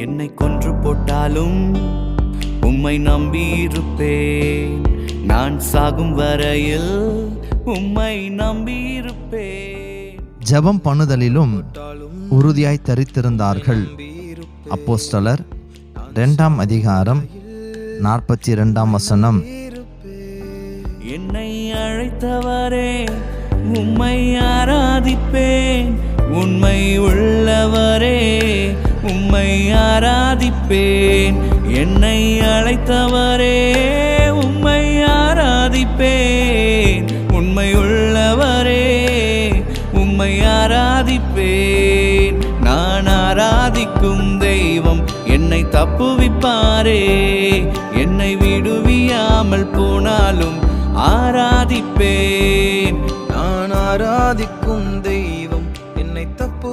என்னை கொன்று போட்டாலும் உம்மை நம்பியிருப்பேன். நான் சாகும் வரையில் உம்மை நம்பியிருப்பேன். ஜெபம் பண்ணுதலிலும் உறுதியாய் தரித்திருந்தார்கள். அப்போஸ்தலர் 2ஆம் அதிகாரம் 42ஆம் வசனம். என்னை அழைத்தவரே உம்மை ஆராதிப்பேன். உண்மை உள்ளவரே உம்மை ஆராதிப்பேன். என்னை அழைத்தவரே உம்மை ஆராதிப்பேன். உண்மை உள்ளவரே உம்மை ஆராதிப்பேன். நான் ஆராதிக்கும் தெய்வம் என்னை தப்புவிப்பாரே. என்னை விடுவியாமல் போனாலும் ஆராதிப்பேன். நான் ஆராதிக்கும் தெய்வம் என்னை தப்பு